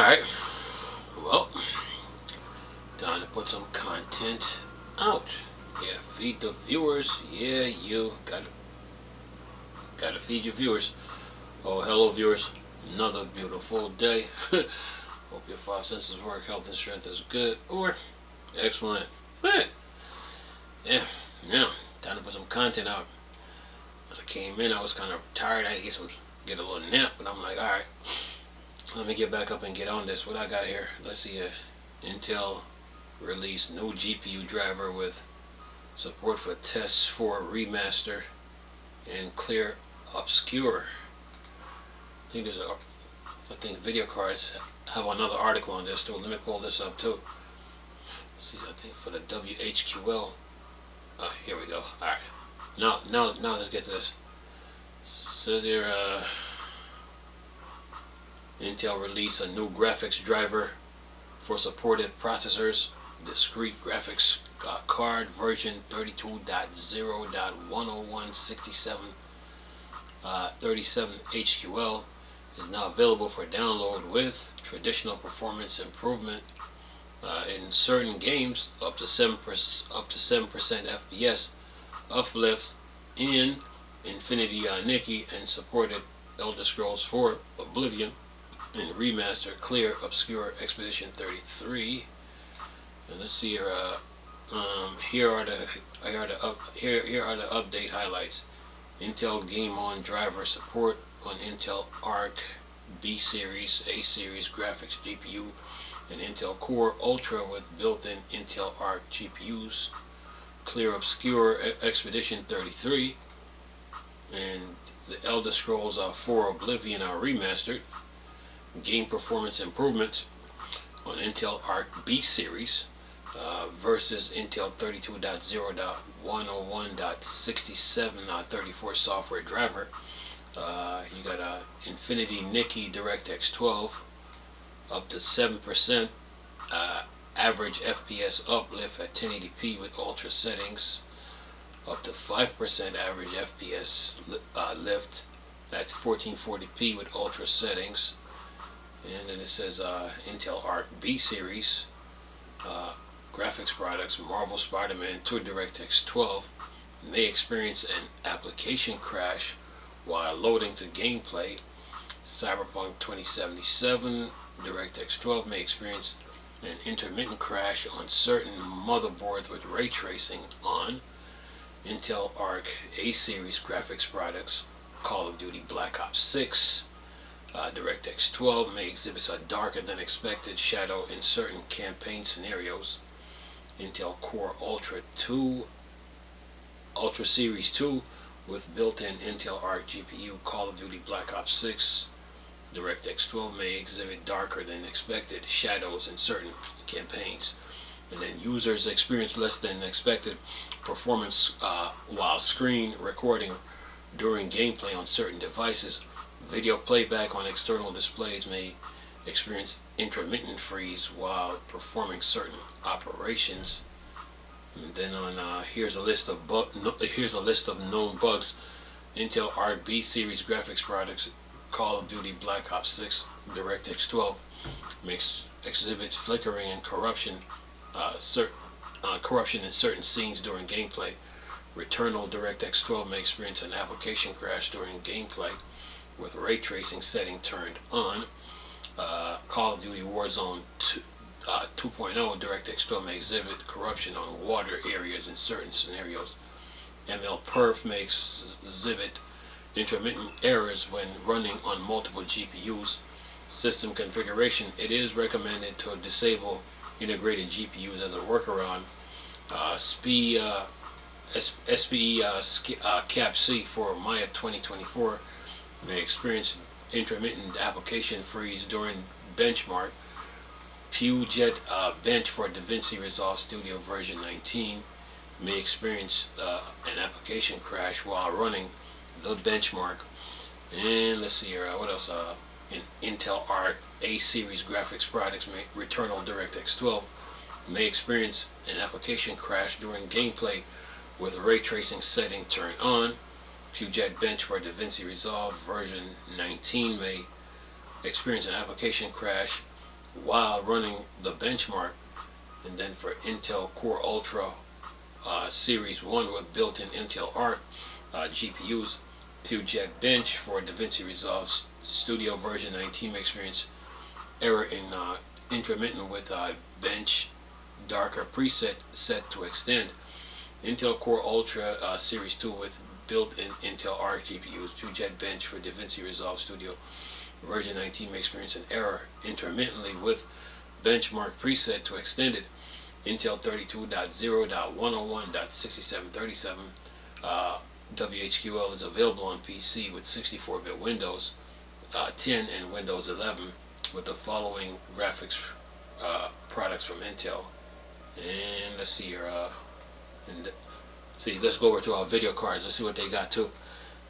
Alright, well, time to put some content out. Yeah, feed the viewers. Yeah, you gotta feed your viewers. Oh, hello viewers. Another beautiful day. Hope your five senses work, health and strength is good or excellent. Yeah, now, time to put some content out. When I came in, I was kind of tired. I had to get a little nap, but I'm like, alright, let me get back up and get on this. What I got here, let's see, Intel released new GPU driver with support for tests for remaster and clear obscure. I think video cards have another article on this too. Let me pull this up too. Let's see, I think for the Whql. Oh, here we go. Alright. Now let's get to this. Says here, Intel released a new graphics driver for supported processors, discrete graphics card version 32.0.101.67 Whql is now available for download with traditional performance improvement in certain games, up to 7% FPS uplift in Infinity Nikki, and supported Elder Scrolls 4 Oblivion and remaster Clear Obscure Expedition 33. And let's see here. Here are the update highlights. Intel Game On driver support on Intel Arc B series, A series graphics GPU, and Intel Core Ultra with built-in Intel Arc GPUs. Clear Obscure Expedition 33 and the Elder Scrolls 4 Oblivion are remastered. Game performance improvements on Intel Arc B series versus Intel 32.0.101.67 software driver. You got Infinity Nikki DirectX 12 up to 7% average FPS uplift at 1080p with ultra settings, up to 5% average FPS lift at 1440p with ultra settings. And then it says Intel Arc B series graphics products, Marvel Spider-Man 2 DirectX 12 may experience an application crash while loading to gameplay. Cyberpunk 2077 DirectX 12 may experience an intermittent crash on certain motherboards with ray tracing on. Intel Arc A series graphics products, Call of Duty Black Ops 6 DirectX 12 may exhibit a darker than expected shadow in certain campaign scenarios. Intel Core Ultra Series 2 with built-in Intel Arc GPU, Call of Duty Black Ops 6 DirectX 12 may exhibit darker than expected shadows in certain campaigns. And then users experience less than expected performance while screen recording during gameplay on certain devices. Video playback on external displays may experience intermittent freeze while performing certain operations. And then on here's a list of known bugs. Intel Arc B series graphics products, Call of Duty Black Ops 6 DirectX 12 makes exhibits flickering and corruption in certain scenes during gameplay. Returnal DirectX 12 may experience an application crash during gameplay with ray tracing setting turned on. Call of Duty Warzone 2.0 DirectX 12 may exhibit corruption on water areas in certain scenarios. MLPerf may exhibit intermittent errors when running on multiple GPUs. System configuration: it is recommended to disable integrated GPUs as a workaround. SPE Cap C for Maya 2024 may experience intermittent application freeze during benchmark. Puget Bench for DaVinci Resolve Studio version 19 may experience an application crash while running the benchmark. And let's see here, what else? In Intel Arc A series graphics products, Returnal DirectX 12 may experience an application crash during gameplay with ray tracing setting turned on. Puget Bench for DaVinci Resolve version 19 may experience an application crash while running the benchmark. And then for Intel Core Ultra Series 1 with built-in Intel Arc GPUs, Puget Bench for DaVinci Resolve Studio version 19 may experience error in intermittent with bench darker preset set to extend. Intel Core Ultra Series 2 with built-in Intel Arc GPUs, Puget Bench for DaVinci Resolve Studio version 19 may experience an error intermittently with benchmark preset to extended. Intel 32.0.101.6737 Whql is available on PC with 64-bit Windows 10 and Windows 11 with the following graphics products from Intel. And let's see here. Let's go over to our video cards. Let's see what they got too.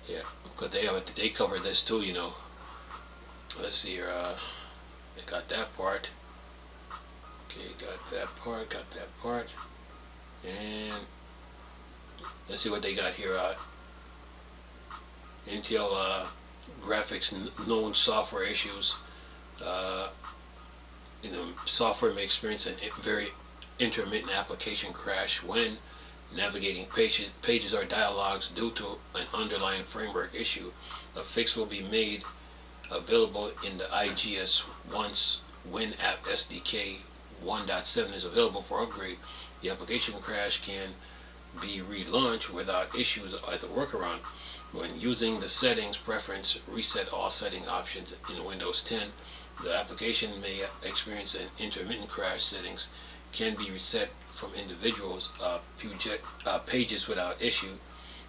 Yeah, because they cover this too, you know. Let's see here. They got that part. Okay, got that part, and let's see what they got here. Intel graphics known software issues. Software may experience a very intermittent application crash when navigating pages or dialogues due to an underlying framework issue. A fix will be made available in the IGS once WinApp SDK 1.7 is available for upgrade. The application crash can be relaunched without issues as a workaround. When using the settings preference, reset all setting options in Windows 10, the application may experience an intermittent crash. Settings can be reset from individuals pages without issue.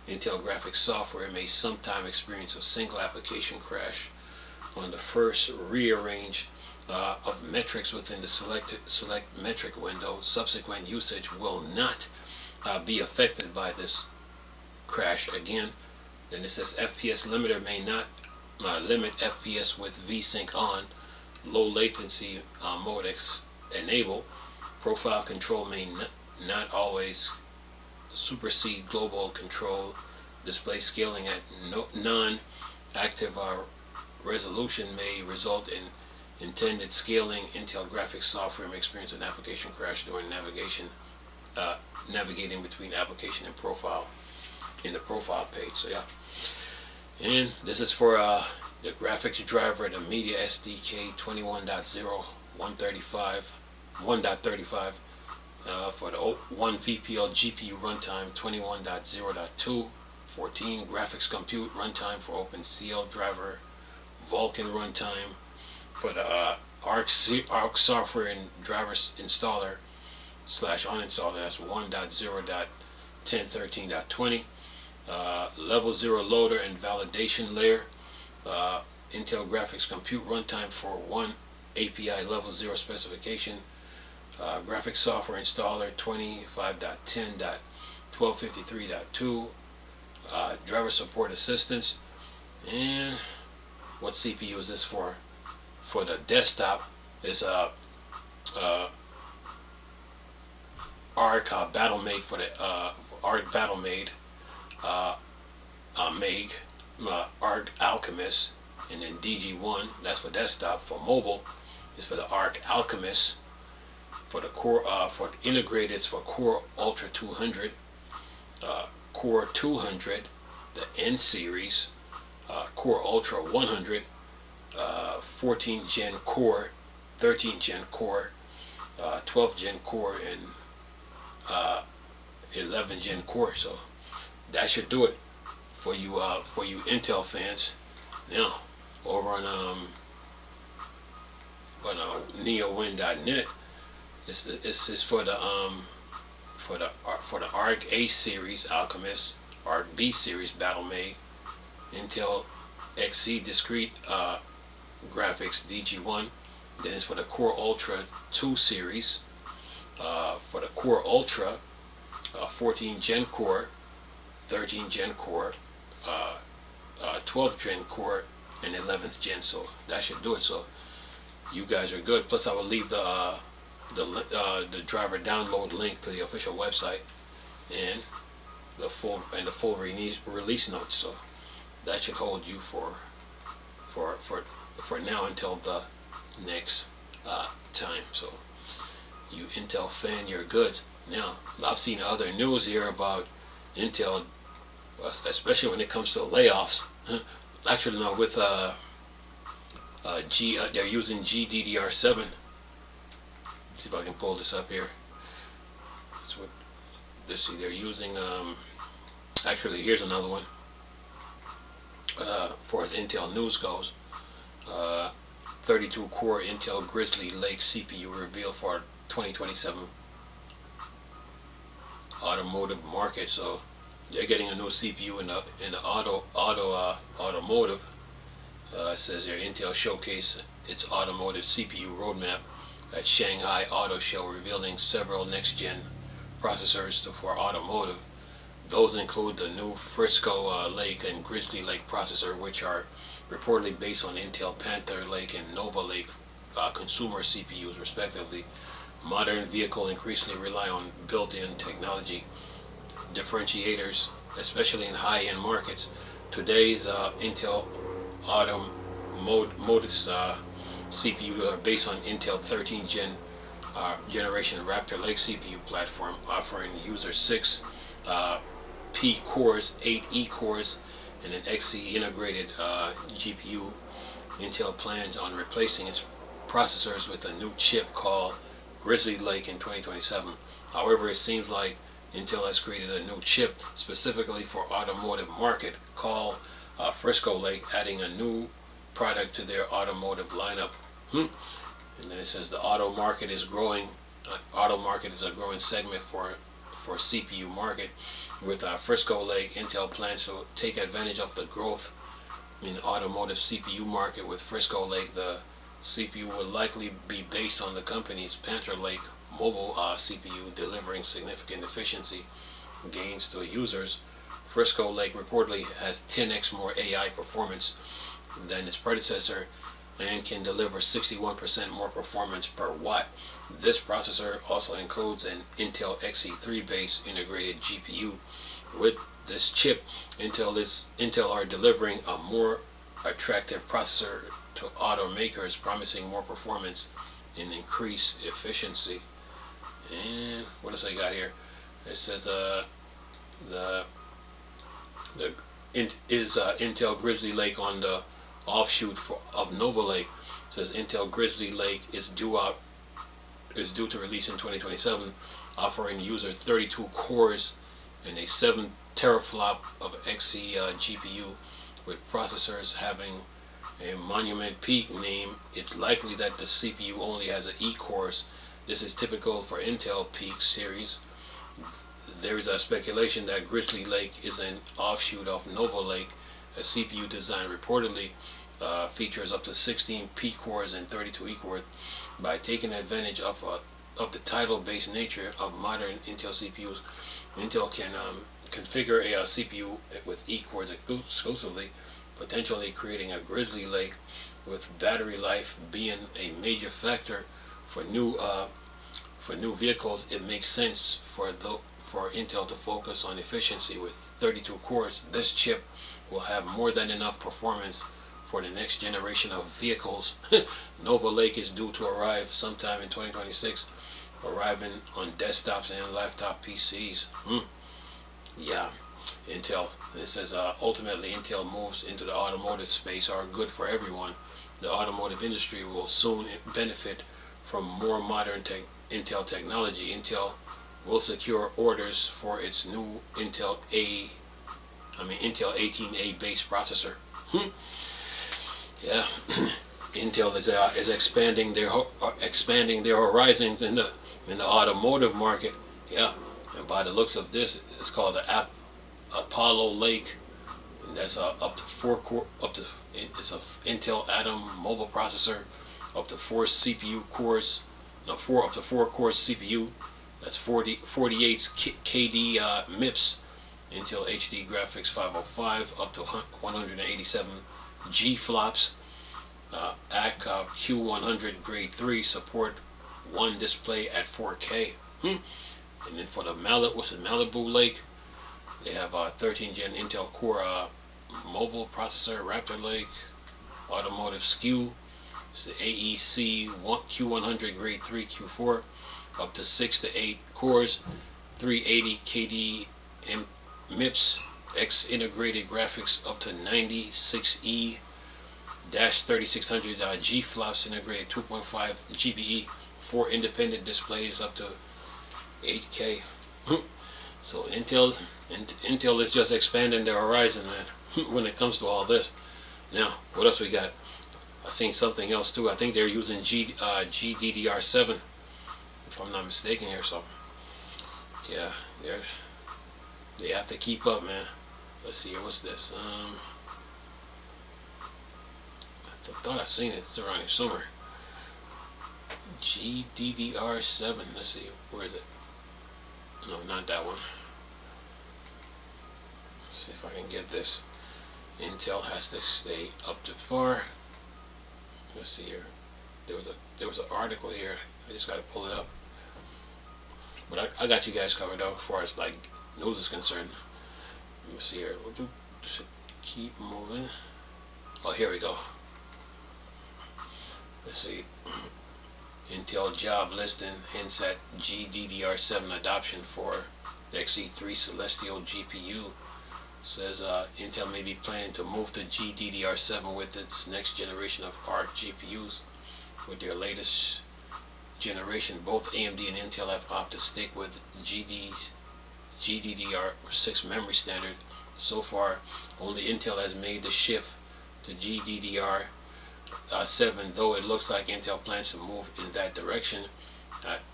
Intel graphics software may sometimes experience a single application crash on the first rearrange of metrics within the select metric window. Subsequent usage will not be affected by this crash again. Then it says FPS limiter may not limit FPS with VSync on. Low latency mode enable. Profile control may not always supersede global control. Display scaling at non-active resolution may result in intended scaling. Intel graphics software may experience an application crash during navigating between application and profile in the profile page. So yeah, and this is for the graphics driver, the Media SDK 1.35 for the Whql GPU runtime 21.0.2, 14 graphics compute runtime for OpenCL driver, Vulkan runtime for the Arc software and driver installer / uninstaller. That's 1.0.1013.20. Level 0 loader and validation layer. Intel graphics compute runtime for 1 API level 0 specification. Graphics software installer 25.10.1253.2. Driver support assistance. And what CPU is this for? For the desktop, it's Arc BattleMate for the Arc BattleMate Meg, Arc Alchemist, and then DG1. That's for desktop. For mobile, it's for the Arc Alchemist. For the core, for integrated, it's for Core Ultra 200, Core 200, the N series, Core Ultra 100, 14 Gen Core, 13 Gen Core, 12 Gen Core, and 11 Gen Core. So that should do it for you Intel fans. Now over on neowin.net, this is for the Arc A series Alchemist, Arc B series BattleMate, Intel XE discrete graphics DG1. Then it's for the Core Ultra 2 series. For the Core Ultra, 14 Gen Core, 13 Gen Core, 12 Gen Core, and 11th Gen. So that should do it. So you guys are good. Plus, I will leave the driver download link to the official website and the full release notes. So that should hold you for now until the next time. So you Intel fan, you're good. Now I've seen other news here about Intel, especially when it comes to layoffs. Actually, no, with they're using GDDR7. See if I can pull this up here. That's what. Let's see. They're using. Actually, here's another one. For as Intel news goes, 32-core Intel Grizzley Lake CPU revealed for 2027 automotive market. So they're getting a new CPU in the automotive. It says here Intel showcase its automotive CPU roadmap at Shanghai Auto Show, revealing several next-gen processors for automotive. Those include the new Frisco Lake and Grizzly Lake processor, which are reportedly based on Intel Panther Lake and Nova Lake consumer CPUs, respectively. Modern vehicles increasingly rely on built-in technology differentiators, especially in high-end markets. Today's Intel automotive CPU are based on Intel 13 generation Raptor Lake CPU platform, offering users 6 P cores, 8 E cores, and an XE integrated GPU. Intel plans on replacing its processors with a new chip called Grizzly Lake in 2027. However, it seems like Intel has created a new chip specifically for automotive market called Frisco Lake, adding a new product to their automotive lineup. And then it says the auto market is growing. Auto market is a growing segment for CPU market. With Frisco Lake, Intel plans to take advantage of the growth in the automotive CPU market. With Frisco Lake, the CPU will likely be based on the company's Panther Lake mobile CPU, delivering significant efficiency gains to users. Frisco Lake reportedly has 10x more AI performance than its predecessor and can deliver 61% more performance per watt. This processor also includes an Intel Xe3 based integrated GPU. With this chip, Intel are delivering a more attractive processor to automakers, promising more performance and increased efficiency. And what else I got here? It says Intel Grizzly Lake on the offshoot of Nova Lake. It says Intel Grizzly Lake is due to release in 2027, offering users 32 cores and a 7 teraflop of Xe GPU. With processors having a monument peak name, it's likely that the CPU only has an E cores. This is typical for Intel Peak series. There is a speculation that Grizzly Lake is an offshoot of Nova Lake. A CPU design reportedly features up to 16 P cores and 32 E cores. By taking advantage of the title-based nature of modern Intel CPUs, Intel can configure a CPU with E cores exclusively, potentially creating a Grizzly Lake. With battery life being a major factor for new vehicles, it makes sense for Intel to focus on efficiency. With 32 cores, this chip will have more than enough performance for the next generation of vehicles. Nova Lake is due to arrive sometime in 2026, arriving on desktops and laptop PCs. Yeah, Intel. It says ultimately Intel moves into the automotive space are good for everyone. The automotive industry will soon benefit from more modern Intel technology. Intel will secure orders for its new Intel 18A based processor. Yeah, Intel is expanding their horizons in the automotive market. Yeah, and by the looks of this, it's called the Apollo Lake. And that's up to 4 core, it's a Intel Atom mobile processor, up to 4 CPU cores, up to 4 cores CPU. That's 48 KD MIPS. Intel HD graphics 505, up to 187 G flops. ACK Q100 grade 3 support 1 display at 4K. And then for the Malibu Lake, they have 13 gen Intel Core mobile processor, Raptor Lake, automotive SKU, It's the AEC Q100 grade 3 Q4, up to 6 to 8 cores, 380 KD MIPS, X integrated graphics up to 96E-3600 G flops, integrated 2.5 GBE, 4 independent displays up to 8K. So Intel is just expanding their horizon, man, when it comes to all this. Now, what else we got? I seen something else too. I think they're using GDDR7, if I'm not mistaken here. So yeah, they have to keep up, man. Let's see here. What's this? I thought I seen it. It's around here somewhere. GDDR7. Let's see. Where is it? No, not that one. Let's see if I can get this. Intel has to stay up to par. Let's see here. There was an article here. I just got to pull it up. But I got you guys covered though, as far as like news is concerned. Let me see here. We'll keep moving. Oh, here we go. Let's see. Intel job listing hints at GDDR7 adoption for the XE3 Celestial GPU. Says Intel may be planning to move to GDDR7 with its next generation of ARC GPUs. With their latest generation, both AMD and Intel have opted to stick with GDDR6 memory standard. So far, only Intel has made the shift to GDDR7, though it looks like Intel plans to move in that direction.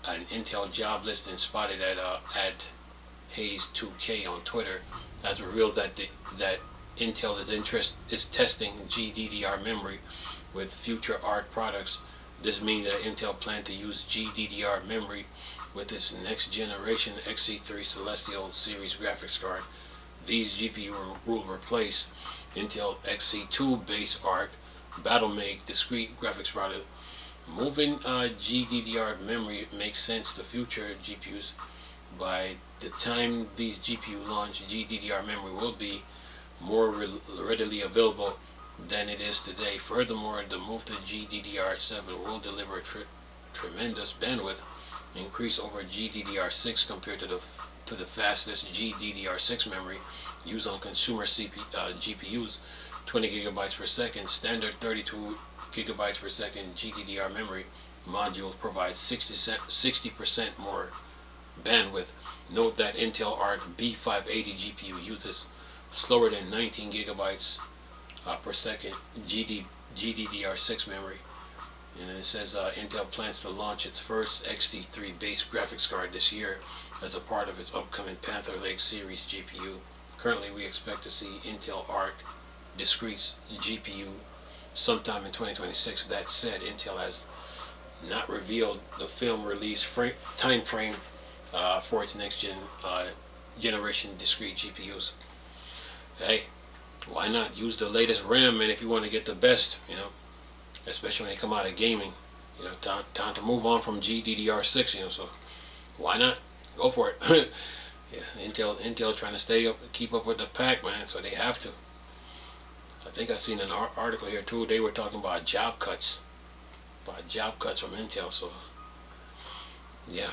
An Intel job listing spotted at Hayes2K on Twitter has revealed that Intel is testing GDDR memory with future ARC products. This means that Intel plans to use GDDR memory with its next generation XE3 Celestial series graphics card. These GPU will replace Intel XE2 base ARC Battlemake discrete graphics product. Moving GDDR memory makes sense to future GPUs. By the time these GPU launch, GDDR memory will be more readily available than it is today. Furthermore, the move to GDDR7 will deliver tremendous bandwidth increase over GDDR6 compared to the fastest GDDR6 memory used on consumer GPUs, 20 gigabytes per second. Standard 32 gigabytes per second GDDR memory modules provide 60% more bandwidth. Note that Intel Arc B580 GPU uses slower than 19 gigabytes per second GDDR6 memory. And then it says Intel plans to launch its first XT3 base graphics card this year as a part of its upcoming Panther Lake series GPU. Currently, we expect to see Intel Arc discrete GPU sometime in 2026. That said, Intel has not revealed the film release time frame for its next generation discrete GPUs. Hey, why not use the latest RAM, man, if you want to get the best, you know, especially when they come out of gaming, you know, time to move on from GDDR6, you know, so why not? Go for it. Yeah, Intel trying to keep up with the pack, man, so they have to. I think I seen an article here too. They were talking about job cuts from Intel, so yeah,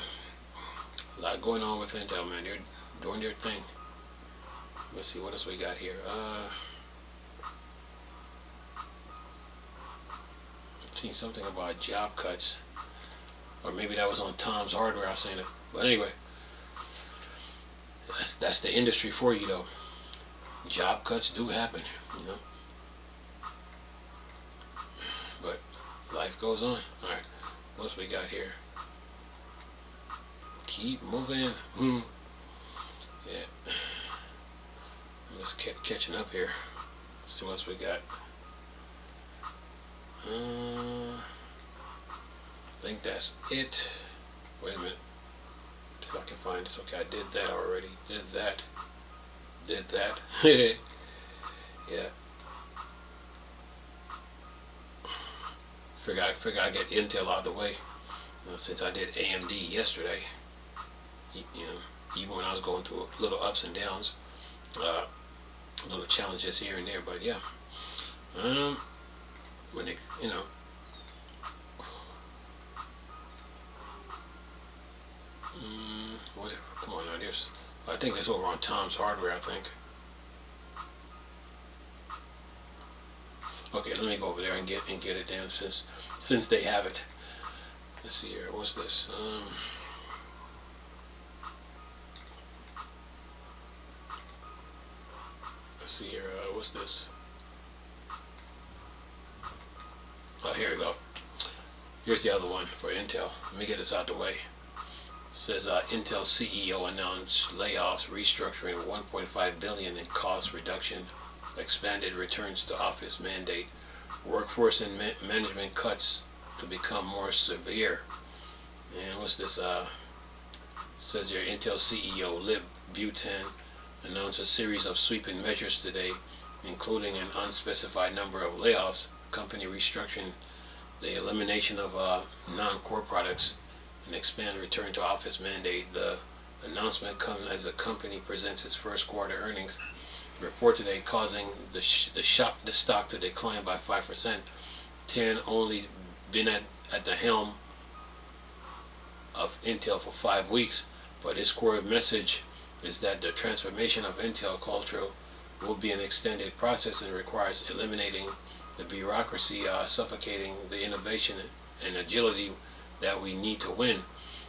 a lot going on with Intel, man. They're doing their thing. Let's see what else we got here. I've seen something about job cuts, or maybe that was on Tom's Hardware. I was saying it, but anyway, that's the industry for you, though. Job cuts do happen, you know. But life goes on. All right, what else we got here? Keep moving. Yeah. I'm just catching up here. See what else we got. I think that's it. Wait a minute. See if I can find this. Okay, I did that already. Did that. Yeah. Figure I'd get Intel out of the way. Since I did AMD yesterday. You know, even when I was going through little ups and downs, little challenges here and there, but yeah, when they, you know, this. I think it's over on Tom's Hardware, I think. Okay, let me go over there and get it down since they have it. Let's see here. What's this? Let's see here. What's this? Oh, here we go. Here's the other one for Intel. Let me get this out the way. It says Intel CEO announced layoffs, restructuring, $1.5 billion in cost reduction, expanded returns to office mandate, workforce and management cuts to become more severe. And what's this? Says here Intel CEO Lip Butan announced a series of sweeping measures today, including an unspecified number of layoffs, company restructuring, the elimination of non-core products, and expand return to office mandate. The announcement comes as the company presents its first quarter earnings report today, causing the stock to decline by 5%. Tan only been at the helm of Intel for 5 weeks, but his core message is that the transformation of Intel culture will be an extended process and requires eliminating the bureaucracy suffocating the innovation and agility that we need to win,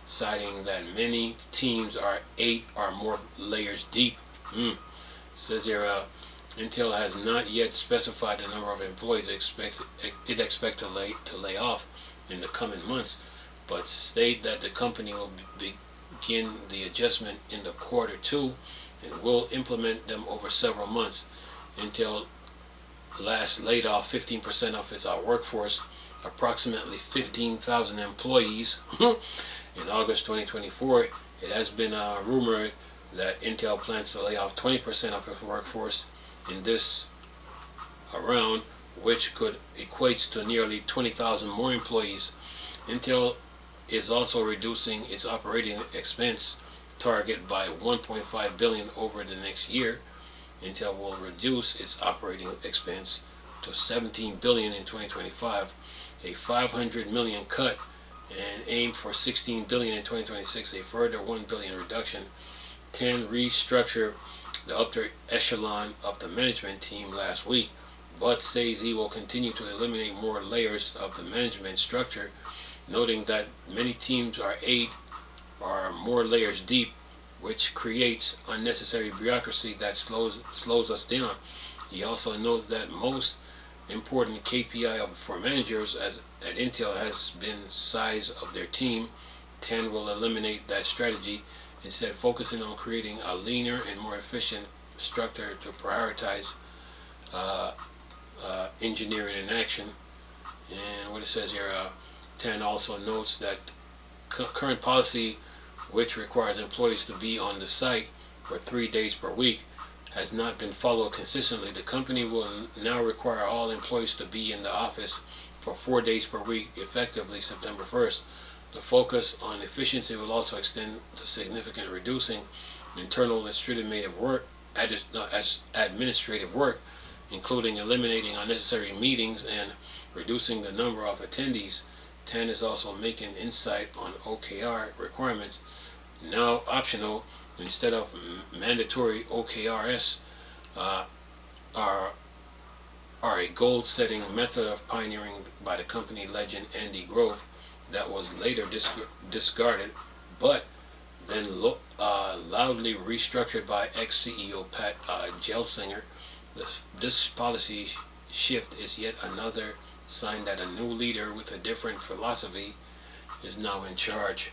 citing that many teams are 8 or more layers deep. Says here, Intel has not yet specified the number of employees it expects to lay off in the coming months, but state that the company will begin the adjustment in the quarter 2 and will implement them over several months. Intel last laid off 15% of its workforce, approximately 15,000 employees, in August 2024. It has been rumored that Intel plans to lay off 20% of its workforce in this round, which could equate to nearly 20,000 more employees. Intel is also reducing its operating expense target by $1.5 billion over the next year. Intel will reduce its operating expense to $17 billion in 2025, a $500 million cut, and aim for $16 billion in 2026, a further $1 billion reduction. Tan restructured the upper echelon of the management team last week, but says he will continue to eliminate more layers of the management structure, noting that many teams are 8 or more layers deep, which creates unnecessary bureaucracy that slows us down. He also notes that most important KPI for managers at Intel has been size of their team. Tan will eliminate that strategy, instead focusing on creating a leaner and more efficient structure to prioritize engineering and action. And what it says here, Tan also notes that current policy, which requires employees to be on the site for 3 days per week, has not been followed consistently. The company will now require all employees to be in the office for 4 days per week, effectively September 1st. The focus on efficiency will also extend to significant reducing internal administrative work, including eliminating unnecessary meetings and reducing the number of attendees. Tan is also making insight on OKR requirements now optional instead of mandatory. OKRs are a goal-setting method of pioneering by the company legend Andy Grove that was later discarded, but then loudly restructured by ex-CEO Pat Gelsinger. This policy shift is yet another sign that a new leader with a different philosophy is now in charge.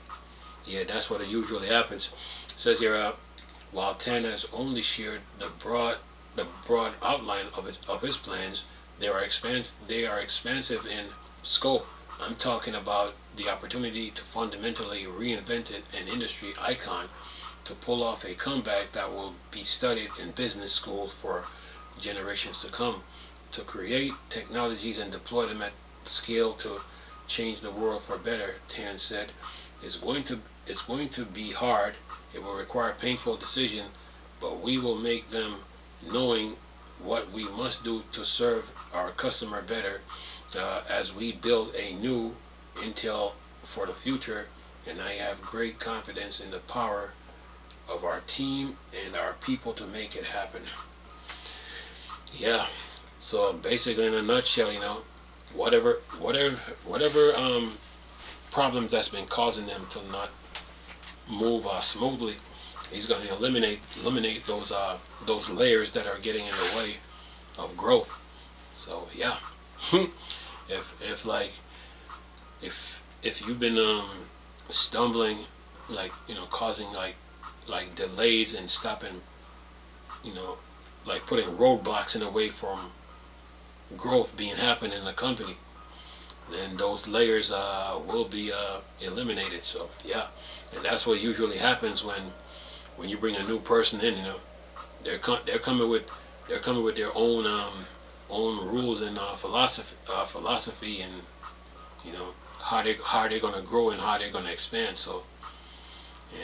Yeah, that's what usually happens. It says here, while Tan has only shared the broad outline of his plans, they are expansive in scope. I'm talking about the opportunity to fundamentally reinvent an industry icon, to pull off a comeback that will be studied in business schools for generations to come, to create technologies and deploy them at scale to change the world for better. Tan said, it's going to be hard. It will require painful decision, but we will make them, knowing what we must do to serve our customer better as we build a new Intel for the future. And I have great confidence in the power of our team and our people to make it happen. Yeah. So basically, in a nutshell, you know, whatever problem that's been causing them to not move smoothly, he's going to eliminate those layers that are getting in the way of growth. So yeah, if you've been stumbling, like, you know, causing like delays and stopping, you know, like putting roadblocks in the way from growth being happening in the company, then those layers will be eliminated. So yeah, and that's what usually happens when you bring a new person in. You know, they're coming with their own rules and philosophy, and you know how they're going to grow and how they're going to expand. So,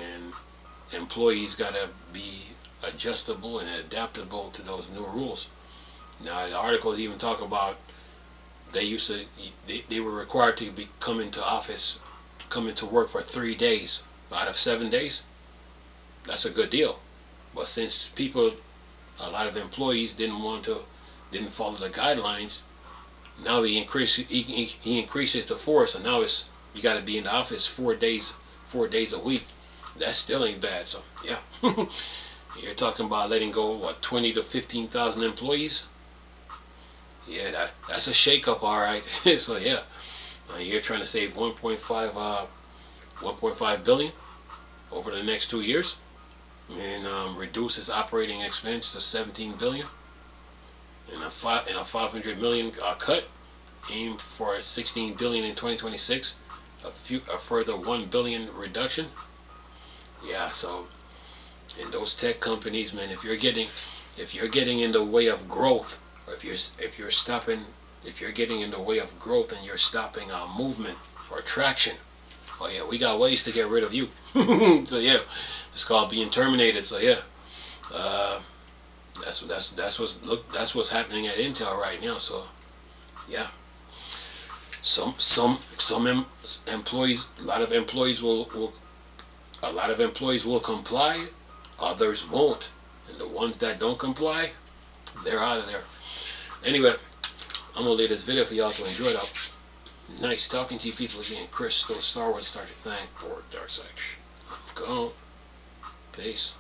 and employees got to be adjustable and adaptable to those new rules. Now the articles even talk about they were required to come into work for 3 days out of 7 days. That's a good deal. But since a lot of employees didn't follow the guidelines, now he increases the force, and now you got to be in the office 4 days a week. That still ain't bad. So yeah, you're talking about letting go what 20 to 15,000 employees. Yeah, that's a shakeup, all right. So yeah, you're trying to save 1.5 billion over the next 2 years, and reduce its operating expense to 17 billion, and a 500 million cut, aim for 16 billion in 2026, a further 1 billion reduction. Yeah, so in those tech companies, man, if you're getting in the way of growth, or if you're getting in the way of growth and you're stopping movement or traction, oh yeah, we got ways to get rid of you. So yeah, it's called being terminated. So yeah, that's what's happening at Intel right now. So yeah, some employees, a lot of employees will comply, others won't, and the ones that don't comply, they're out of there. Anyway, I'm gonna leave this video for y'all to enjoy it. Nice talking to you people again. Chris, go Star Wars, start your thing. Forward, dark side. Go. Peace.